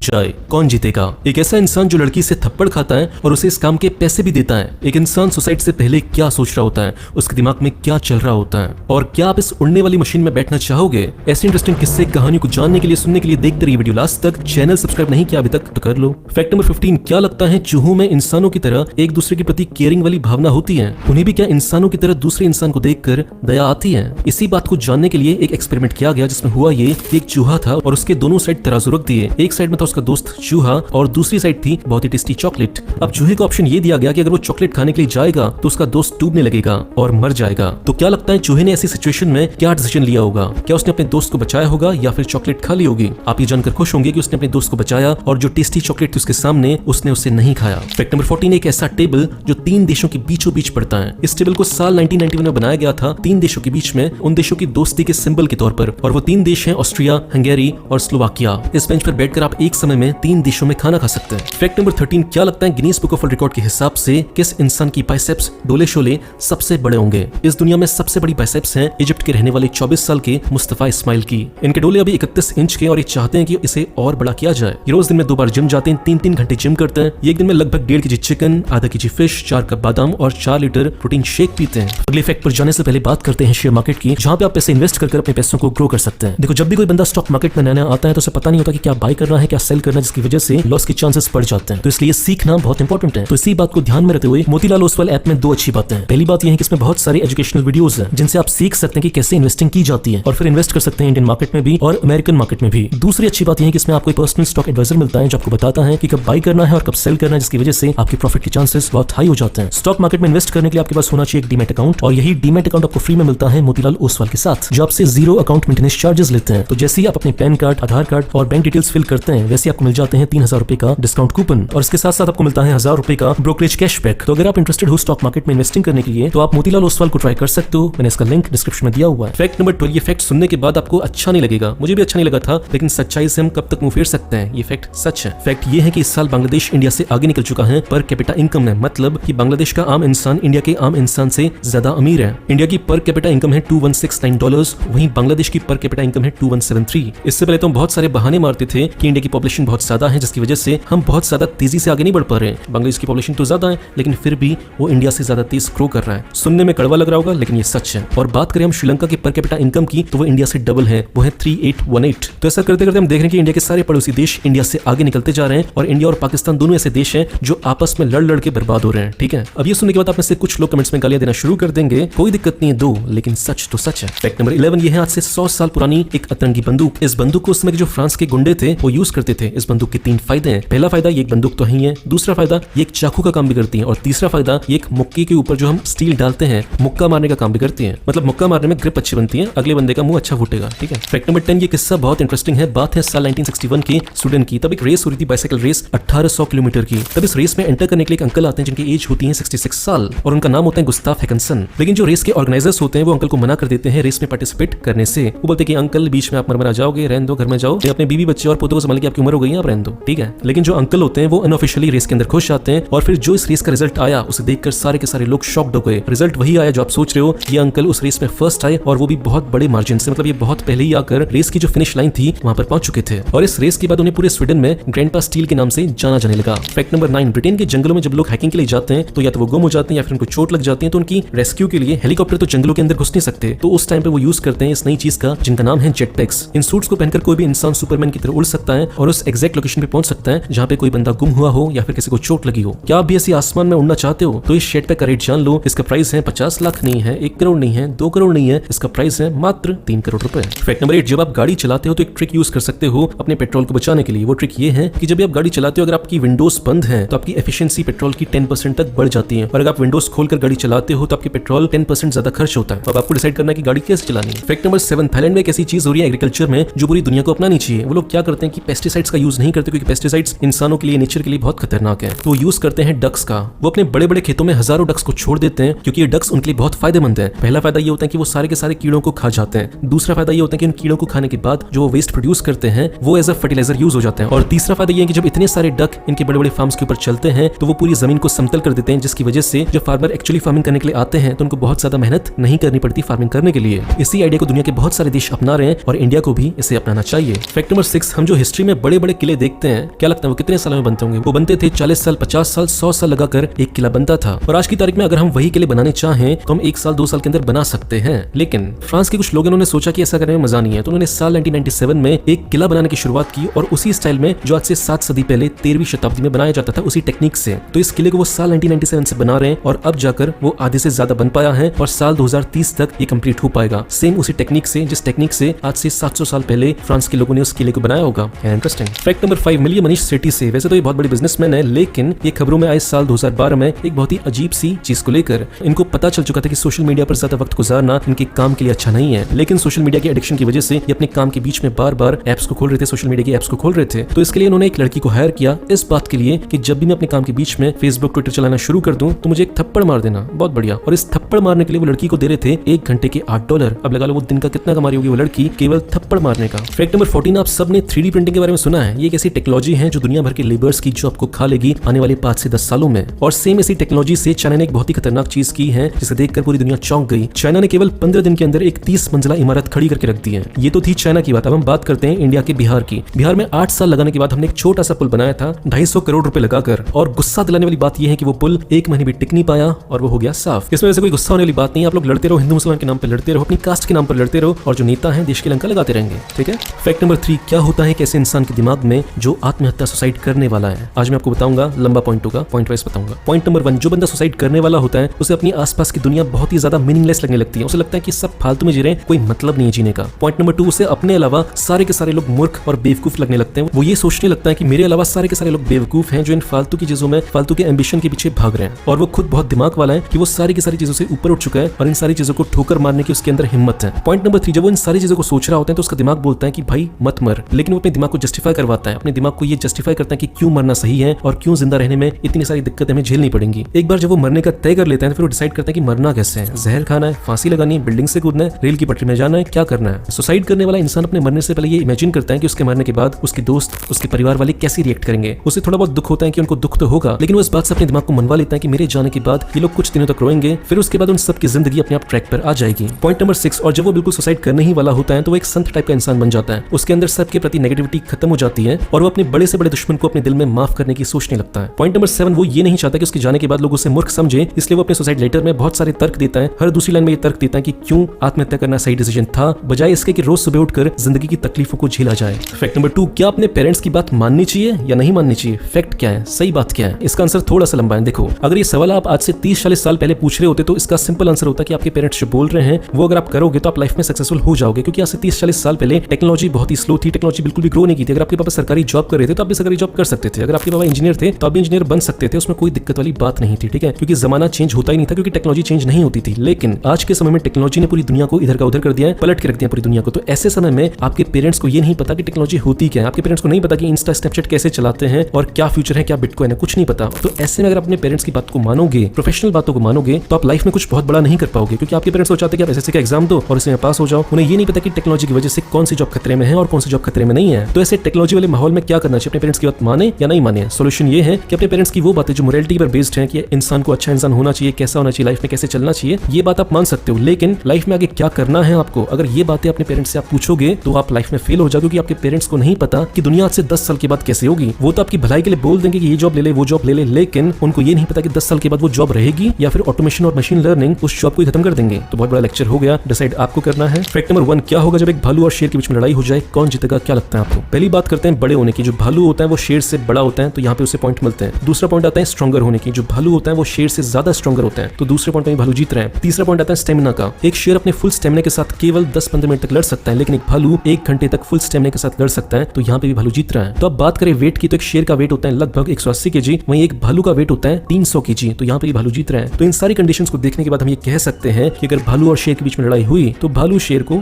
जाए, कौन जीतेगा? एक ऐसा इंसान जो लड़की से थप्पड़ खाता है और उसे इस काम के पैसे भी देता है। एक इंसान सुसाइड से पहले क्या सोच रहा होता है, उसके दिमाग में क्या चल रहा होता है, और क्या आप इस उड़ने वाली मशीन में बैठना चाहोगे? ऐसी इंटरेस्टिंग किस्से कहानी को जानने के लिए, सुनने के लिए देखते रहिए वीडियो लास्ट तक। चैनल सब्सक्राइब नहीं किया अभी तक तो कर लो। फैक्ट नंबर 15, क्या लगता है चूहों में इंसानों की तरह एक दूसरे के प्रति केयरिंग वाली भावना होती है? उन्हें भी क्या इंसानों की तरह दूसरे इंसान को देखकर दया आती है? इसी बात को जानने के लिए एक एक्सपेरिमेंट किया गया, जिसमें हुआ ये कि एक चूहा था और उसके दोनों साइड तराजू रख दिए। एक साइड में था उसका दोस्त चूहा और दूसरी साइड थी बहुत ही टेस्टी चॉकलेट। अब चूहे को ऑप्शन ये दिया गया कि अगर वो चॉकलेट खाने के लिए जाएगा तो उसका दोस्त डूबने लगेगा और मर जाएगा। तो क्या लगता है चूहे ने ऐसी सिचुएशन में क्या डिसीजन लिया होगा? क्या उसने अपने दोस्त को बचाया होगा या फिर चॉकलेट खा ली होगी? आप ये जानकर खुश होंगे कि उसने अपने दोस्त को बचाया और जो टेस्टी चॉकलेट थी उसके सामने उसने उसे नहीं खाया। फैक्ट नंबर 14, एक ऐसा टेबल जो 3 देशों के बीचों बीच पड़ता है। इस टेबल को साल 1991 में बनाया गया था 3 देशों के बीच में, उन देशों की दोस्ती के सिंबल के तौर पर, और वो 3 देश हैं ऑस्ट्रिया, हंगेरी और स्लोवाकिया। इस बेंच पर बैठकर आप एक समय में 3 देशों में खाना खा सकते हैं। फैक्ट नंबर 13, क्या लगता है Guinness book of world record के हिसाब से किस इंसान की बाइसेप्स, डोले शोले, सबसे बड़े होंगे? इस दुनिया में सबसे बड़ी बाइसेप्स हैं इजिप्ट के रहने वाले 24 साल के मुस्तफा इस्माइल की। इनके डोले अभी 31 इंच के और ये चाहते हैं कि इसे और बड़ा किया जाए। ये रोज दिन में 2 बार जिम जाते हैं, 3-3 घंटे जिम करते हैं। ये एक दिन में लगभग 1.5 केजी चिकन, आधा केजी फिश, 4 कप बादाम और 4 लीटर प्रोटीन शेक पीते हैं। अगले फैक्ट पर जाने से पहले बात करते हैं शेयर मार्केट की, जहां पे आप पैसे इन्वेस्ट कर अपने पैसों को ग्रो कर सकते हैं। देखो, जब भी कोई बंदा स्टॉक मार्केट में नया आता है तो उसे पता नहीं होता कि क्या बाय करना है, क्या सेल करना है, जिसकी वजह से लॉस के चांसेस बढ़ जाते हैं। तो इसलिए सीखना बहुत इंपॉर्टेंट है। तो इसी बात को ध्यान में रखते हुए मोतीलाल ओसवाल ऐप में 2 अच्छी बातें हैं। पहली बात यह है कि इसमें बहुत सारे एजुकेशनल वीडियोस हैं जिनसे आप सीख सकते हैं कि कैसे इन्वेस्टिंग की जाती है और फिर इन्वेस्ट कर सकते हैं इंडियन मार्केट में भी और अमेरिकन मार्केट में भी। दूसरी अच्छी बात यह है कि इसमें आपको एक पर्सनल स्टॉक एडवाइजर मिलता है जो आपको बताता है कि कब बाय करना है और कब सेल करना है, जिसकी वजह से आपके प्रॉफिट के चांसेस बहुत हाई हो जाते हैं। स्टॉक मार्केट में इन्वेस्ट करने के लिए आपके पास होना चाहिए एक डीमैट अकाउंट, और यही डीमैट अकाउंट आपको फ्री में मिलता है मोतीलाल ओसवाल के साथ, जो आपसे 0 अकाउंट मेंटेनेंस चार्जेस लेते हैं। तो जैसे ही आप अपने पैन कार्ड, आधार कार्ड और बैंक डिटेल्स फिल करते हैं, वैसे आपको मिल जाते हैं 3000 रुपए का डिस्काउंट कूपन, और इसके साथ साथ आपको मिलता है 1000 रुपए का ब्रोकरेज कैशबैक। तो अगर आप इंटरेस्टेड हो स्टॉक मार्केट में इन्वेस्टिंग करने के लिए तो आप मोतीलाल ओसवाल को ट्राई कर सकते हो। मैंने इसका लिंक डिस्क्रिप्शन में दिया हुआ है। फैक्ट नंबर 12, ये फैक्ट सुनने के बाद आपको अच्छा नहीं लगेगा, मुझे भी अच्छा नहीं लगा था, लेकिन सच्चाई से हम कब तक मुंह फेर सकते हैं, ये फैक्ट सच है। फैक्ट ये है कि इस साल बांग्लादेश इंडिया से आगे निकल चुका है पर कैपिटा इनकम में, मतलब कि बांग्लादेश का आम इंसान इंडिया के आम इंसान से ज्यादा अमीर है। इंडिया की पर कैपिटा इनकम है $2169, वहीं बांग्लादेश की पर कैपिटा इनकम है 2173। इससे पहले तो हम बहुत सारे बहाने मारते थे कि इंडिया की पॉपुलेशन बहुत ज्यादा है, जिसकी वजह से हम बहुत ज्यादा तेजी से आगे नहीं बढ़ पा रहे हैं। बांग्लादेश की पॉपुलेशन तो ज्यादा है लेकिन फिर भी वो इंडिया से ज्यादा तेज ग्रो कर रहा है। सुनने में कड़वा लग रहा होगा लेकिन ये सच है। और बात करें हम श्रीलंका की पर कैपिटा इनकम की तो वो इंडिया से डबल है, वो है 3818। तो ऐसा करते करते हम देख रहे हैं कि इंडिया के सारे पड़ोसी देश इंडिया से आगे निकलते जा रहे हैं, और इंडिया और पाकिस्तान दोनों ऐसे देश हैं जो आपस में लड़ लड़ के बर्बाद हो रहे हैं। ठीक है, अब ये सुनने के बाद आप में से कुछ लोग कमेंट्स में गालियां देना शुरू कर देंगे, कोई दिक्कत नहीं है, दो, लेकिन सच तो सच है। फैक्ट नंबर 11, ये है आज से 100 साल पुरानी एक अतरंगी बंदूक। इस बंदूक को उस समय के जो फ्रांस के गुंडे थे वो यूज करते थे। इस बंदूक के 3 फायदे हैं। पहला फायदा, ये एक बंदूक तो ही है, दूसरा फायदा ये एक चाकू का काम भी करती है, और तीसरा फायदा ये एक मुक्के के ऊपर जो हम स्टील डालते हैं मुक्का मारने का काम भी करती है। मतलब मुक्का मारने में ग्रिप अच्छी बनती है, अगले बंदे का मुंह अच्छा फूटेगा। ठीक है। फैक्ट नंबर 10, ये किस्सा बहुत इंटरेस्टिंग है। बात है साल 1961 की स्वीडन की। तब एक रेस हो रही थी, बाइसाइकिल रेस 1800 किलोमीटर की। तब इस रेस में एंटर करने के लिए एक अंकल आते हैं जिनकी एज होती है 66 साल, और उनका नाम होता है गुस्ताफ हैकनसन। लेकिन जो रेस के ऑर्गेनाइजर्स होते हैं वो अंकल को मना कर देते हैं रेस में पार्टिसिपेट करने से। वो बोलते हैं कि अंकल बीच में आप मर जाओगे, रहने दो, घर में जाओ, अपने बीवी बच्चे और पोतों को संभाल के आपकी उम्र हो गई है, आप रहने दो। ठीक है। लेकिन जो अंकल होते हैं वो अनऑफिशियली रेस के अंदर घुस जाते हैं, और फिर जो इस रेस का रिजल्ट आया उसे देखकर सारे के सारे लोग शॉक्ड हो गए। रिजल्ट वही आया जो आप सोच रहे हो, ये अंकल उस रेस में फर्स्ट आए, और वो भी बहुत बड़े मार्जिन से। मतलब ये बहुत पहले ही आकर रेस की जो फिनिश लाइन थी वहां पर पहुंच चुके थे, और इस रेस के बाद उन्हें पूरे स्वीडन में ग्रैंडपा स्टील के नाम से जाना जाने लगा। फैक्ट नंबर 9, ब्रिटेन के जंगलों में जब लोग हाइकिंग के लिए जाते हैं तो या तो वो गुम हो जाते हैं या फिर उनको चोट लग जाती है, तो उनकी रेस्क्यू के लिए हेलीकॉप्टर तो जंगलों के अंदर घुस नहीं सकते, तो उस टाइम पे वो यूज करते हैं इस नई चीज का जिनका नाम है जेट पैक्स। इन सूट्स को पहनकर कोई भी इंसान सुपरमैन की तरह उड़ सकता है और उस एग्जैक्ट लोकेशन पे पहुंच सकता है जहां पे कोई बंदा गुम हुआ हो या फिर किसी को चोट लगी हो। क्या आप भी ऐसी आसमान में उड़ना चाहते हो? तो इस जेट पैक का रेट जान लो। इसका प्राइस है 50 लाख नहीं है, 1 करोड़ नहीं है, 2 करोड़ नहीं है, इसका प्राइस है मात्र 3 करोड़ रुपए। फैक्ट नंबर 8, जब आप गाड़ी चलाते हो तो एक ट्रिक यूज कर सकते हो अपने पेट्रोल को बचाने के लिए। वो ट्रिक ये है कि जब आप गाड़ी चलाते हो, अगर आपकी विंडोज बंद है तो आपकी एफिशिएंसी पेट्रोल की 10% तक बढ़ जाती है, और अगर आप विंडोज खोलकर गाड़ी चलाते हो तो आपकी पेट्रोल 10% ज्यादा खर्च होता है। अब आपको डिसाइड करना है कि गाड़ी कैसे चलानी है। फैक्ट नंबर 7, थाईलैंड में एक ऐसी चीज हो रही है एग्रीकल्चर में जो पूरी दुनिया को अपनानी चाहिए। वो लोग क्या करते हैं कि पेस्टिसाइड्स का यूज नहीं करते, क्योंकि पेस्टिसाइड्स इंसानों के लिए, नेचर के लिए बहुत खतरनाक है। तो यूज करते हैं डक्स का। वो अपने बड़े बड़े खेतों में हजारों डक्स को छोड़ देते हैं, क्योंकि ये डक्स उनके लिए बहुत फायदेमंद है। पहला फायदा ये होता है कि वो सारे के सारे कीड़ों को खा जाते हैं। दूसरा फायदा ये होता है कि उन कीड़ों को खाने के बाद जो वो वेस्ट प्रोड्यूस करते हैं वो एज अ फर्टिलाइजर यूज हो जाते हैं। और तीसरा फायदा ये है कि जब इतने सारे डक इनके बड़े बड़े फार्म्स के ऊपर चलते हैं तो वो पूरी जमीन को समतल कर देते हैं, जिसकी वजह से जब फार्मर एक्चुअली फार्मिंग करने के लिए आते हैं तो उनको बहुत ज्यादा मेहनत नहीं करनी पड़ती फार्मिंग करने के लिए। इसी आइडिया को दुनिया के बहुत सारे देश अपना रहे हैं और इंडिया को भी इसे अपनाना चाहिए। फैक्ट नंबर 6, हम जो हिस्ट्री में बड़े बड़े बड़े किले देखते हैं, क्या लगता है वो कितने सालों में बनते होंगे? वो बनते थे 40 साल, 50 साल, 100 साल लगाकर एक किला बनता था। और आज की तारीख में अगर हम वही किले बनाने चाहें तो हम 1 साल 2 साल के अंदर बना सकते हैं। लेकिन फ्रांस के कुछ लोगों ने सोचा कि ऐसा करने में मजा नहीं है, तो उन्होंने साल 1997 में एक किला बनाने की शुरुआत की और उसी स्टाइल में जो आज से 7 सदी पहले 13वीं शताब्दी में बनाया जाता था उसी टेक्निक से। तो इस किले को वो साल 1997 से बना रहे हैं और अब जाकर वो आधे से ज्यादा बन पाया है और साल 2030 तक ये कंप्लीट हो पाएगा, सेम उसी टेक्निक से जिस टेक्निक से आज से 700 साल पहले फ्रांस के लोगों ने उस किले को बनाया होगा। इंटरेस्टिंग फैक्ट नंबर 5, मिलिए मनीष सेठी से। वैसे तो ये बहुत बड़े बिजनेसमैन है, लेकिन ये खबरों में आए साल 2012 में एक बहुत ही अजीब सी चीज को लेकर। इनको पता चल चुका था कि सोशल मीडिया पर ज्यादा वक्त गुजारना इनके काम के लिए अच्छा नहीं है, लेकिन सोशल मीडिया के एडिक्शन की वजह से ये अपने काम के बीच में बार बार एप्स को खोल रहे थे, सोशल मीडिया की एप्स को खोल रहे थे। तो इसके लिए उन्होंने एक लड़की को हायर किया इस बात के लिए कि जब भी मैं अपने काम के बीच में फेसबुक ट्विटर चलाना शुरू कर दूं तो मुझे एक थप्पड़ मार देना। बहुत बढ़िया। और इस थप्पड़ मारने के लिए वो लड़की को दे रहे थे 1 घंटे के $8। अब लगा लो वो दिन का कितना कमा रही होगी वो लड़की केवल थप्पड़ मारने का। फैक्ट नंबर 14, आप सबने 3D प्रिंटिंग के बारे में सुना है। ये एक ऐसी टेक्नोलॉजी है जो दुनिया भर के लेबर्स की जॉब को खा लेगी आने वाले 5 से 10 सालों में। और सेम इसी टेक्नोलॉजी से चाइना ने एक बहुत ही खतरनाक चीज की है जिसे देखकर पूरी दुनिया चौंक गई। चाइना ने केवल 15 दिन के अंदर एक 30 मंजिला इमारत खड़ी करके रख दी है। ये तो थी चाइना की बात। अब हम बात करते हैं इंडिया के बिहार की। बिहार में 8 साल लगाने के बाद हमने एक छोटा सा पुल बनाया था 250 करोड़ रुपए लगाकर। और गुस्सा दिलाने वाली बात यह है कि वो पुल 1 महीने भी टिक नहीं पाया और वो हो गया साफ। इसमें वैसे कोई गुस्सा होने वाली बात नहीं। आप लोग लड़ते रहो, हिंदू मुसलमान के नाम पर लड़ते रहो, अपनी कास्ट के नाम पर लड़ते रहो और जो नेता है देश के लंका लगाते रहेंगे। ठीक है। फैक्ट नंबर 3, क्या होता है कैसे इंसान के दिमाग में जो आत्महत्या सुसाइड करने वाला है। आज मैं आपको बताऊंगा, लंबा पॉइंट होगा, पॉइंट वाइज बताऊंगा। पॉइंट नंबर 1, जो बंदा सुसाइड करने वाला होता है उसे अपनी आसपास की दुनिया बहुत ही ज्यादा मीनिंगलेस लगने लगती है। उसे लगता है कि सब फालतू में जी रहे हैं, कोई मतलब नहीं है जीने का। पॉइंट नंबर 2, उसे अपने अलावा सारे के सारे लोग मूर्ख और बेवकूफ लगने लगते हैं। वो ये सोचने लगता है कि मेरे अलावा सारे के सारे लोग बेवकूफ हैं जो इन फालतू की चीजों में, फालतू के एम्बिशन के पीछे भाग रहे हैं। और वो खुद बहुत दिमाग वाला है कि वो सारी की सारी चीजों से ऊपर उठ चुका है और इन सारी चीजों को ठोकर मारने की उसके अंदर हिम्मत है। पॉइंट नंबर 3, जब वो इन सारी चीजों को सोच रहा होता है तो उसका दिमाग बोलता है कि भाई मत मर, लेकिन वो अपने दिमाग को जस्टिफाई करवाता है। अपने दिमाग को ये जस्टिफाई करता है कि क्यों मरना सही है और क्यों जिंदा रहने में इतनी सारी दिक्कतें हमें झेलनी पड़ेंगी। एक बार जब वो मरने का तय कर लेता है तो फिर वो डिसाइड करता है कि मरना कैसे है। जहर खाना है, फांसी लगानी है, बिल्डिंग से कूदना है, रेल की पटरी में जाना है, क्या करना है। सुसाइड करने वाला इंसान अपने मरने से पहले ये इमेजिन करता है कि उसके मरने के बाद उसके दोस्त, उसके परिवार वाले कैसे रिएक्ट करेंगे। उसे थोड़ा बहुत दुख होता है कि उनको दुख तो होगा, लेकिन वो इस बात से अपने दिमाग को मनवा लेता है कि मेरे जाने के बाद ये लोग कुछ दिनों तक रोएंगे, फिर उसके बाद उन सबकी जिंदगी अपने आप ट्रैक पर आ जाएगी। पॉइंट नंबर 6, और जब वो बिल्कुल सुसाइड करने ही वाला होता है तो वो एक संत टाइप का इंसान बन जाता है। उसके अंदर सबके प्रति नेगेटिविटी खत्म हो जाती है और वो अपने बड़े से बड़े दुश्मन को अपने दिल में माफ करने की सोचने लगता है। पॉइंट नंबर 7, वो ये नहीं चाहता कि उसके जाने के बाद लोग उसे मूर्ख समझे, इसलिए वो अपने सुसाइड लेटर में बहुत सारे तर्क देता है। हर दूसरी लाइन में ये तर्क देता है कि क्यों आत्महत्या करना सही डिसीजन था, बजाय इसके कि रोज सुबह उठकर जिंदगी की तकलीफों को झेला जाए। फैक्ट नंबर 2, क्या अपने पेरेंट्स की बात माननी चाहिए या नहीं माननी चाहिए। फैक्ट क्या है, सही बात क्या है, इसका आंसर थोड़ा सा लंबा है। देखो, अगर ये सवाल आप आज से 30-40 साल पहले पूछ रहे होते तो इसका सिंपल आंसर होता कि आपके पेरेंट्स जो बोल रहे हैं वो अगर आप करोगे तो आप लाइफ में सक्सेसफुल हो जाओगे, क्योंकि आज से 30-40 साल पहले टेक्नोलॉजी बहुत ही स्लो थी, टेक्नोलॉजी बिल्कुल भी ग्रो नहीं की थी। अगर आपके पापा सरकारी जॉब कर रहे थे तो आप भी सरकारी जॉब कर सकते थे। अगर आपके पापा इंजीनियर थे तो आप भी इंजीनियर बन सकते थे, उसमें कोई दिक्कत वाली बात नहीं थी। ठीक है, क्योंकि जमाना चेंज होता ही नहीं था, क्योंकि टेक्नोलॉजी चेंज नहीं होती थी। लेकिन आज के समय में टेक्नोलॉजी ने पूरी दुनिया को इधर का उधर कर दिया है, पलट के रख दिया पूरी दुनिया को। तो ऐसे समय में आपके पेरेंट्स को ये नहीं पता कि टेक्नोलॉजी होती क्या है, आपके पेरेंट्स को नहीं पता कि इंस्टा स्नैपचैट कैसे चलाते हैं और क्या फ्यूचर है, क्या बिटकॉइन है, कुछ नहीं पता। तो ऐसे में अगर अपने पेरेंट्स की बात को मानोगे, प्रोफेशनल बातों को मानोगे, तो आप लाइफ में कुछ बहुत बड़ा नहीं कर पाओगे, क्योंकि आपके पेरेंट्स चाहते हैं कि आप एसएससी का एग्जाम दो और इसमें पास हो जाओ। उन्हें ये नहीं पता कि टेक्नोलॉजी की वजह से कौन सी जॉब खतरे में है और कौन सी जॉब खतरे में नहीं है। तो ऐसे टेक्नोलॉजी वाले माहौल में क्या करना चाहिए, अपने पेरेंट्स की बात माने या नहीं माने। सोल्यूशन ये है कि अपने पेरेंट्स की वो बातें जो मोरालिटी पर बेस्ड है कि इंसान को अच्छा इंसान होना चाहिए, कैसा होना चाहिए, लाइफ में कैसे चलना चाहिए, ये बात आप मान सकते हो। लेकिन लाइफ में आगे क्या करना है आपको, अगर ये बातें अपने पेरेंट्स से आप पूछोगे तो आप लाइफ में फेल हो जाओगे, क्योंकि आपके पेरेंट्स को नहीं पता कि दुनिया आज से 10 साल के बाद कैसे होगी। वो तो आपकी भलाई के लिए बोल देंगे कि ये जॉब ले ले, वो जॉब ले ले, लेकिन उनको ये नहीं पता कि 10 साल के बाद वो जॉब रहेगी या फिर ऑटोमेशन और मशीन लर्निंग उस जॉब को ही खत्म कर देंगे। तो बहुत बड़ा लेक्चर हो गया, डिसाइड आपको करना है। फैक्ट नंबर 1, क्या होगा जब एक भालू और शेर के बीच में लड़ाई हो जाए, कौन जीतेगा, क्या लगता है आपको। पहली बात करते हैं बड़े होने की। जो भालू होता है वो शेर से बड़ा होता है, तो यहाँ पे उसे पॉइंट मिलते हैं। दूसरा पॉइंट आता है स्ट्रॉन्गर होने की। जो भालू होता है वो शेर से ज्यादा स्ट्रॉन्गर होता है, तो दूसरे पॉइंट में भालू जीत रहे हैं। तीसरा पॉइंट आता है स्टेमिना का। एक शेर अपने फुल स्टेमिना के साथ केवल 10-15 मिनट तक लड़ सकता है, लेकिन एक भालू 1 घंटे तक फुल स्टेमिना के साथ लड़ सकता है, तो यहाँ पे भी भालू जीत रहा है। तो अब बात करें वेट की, तो एक शेर का वेट होता है लगभग 180 kg, वहीं एक भालू का वेट होता है 300 kg, तो यहाँ पे भी भालू जीत रहा है। तो इन सारी कंडीशंस को देखने के बाद हम ये कह सकते हैं कि अगर भालू और शेर के बीच में लड़ाई हुई तो भालू शेर को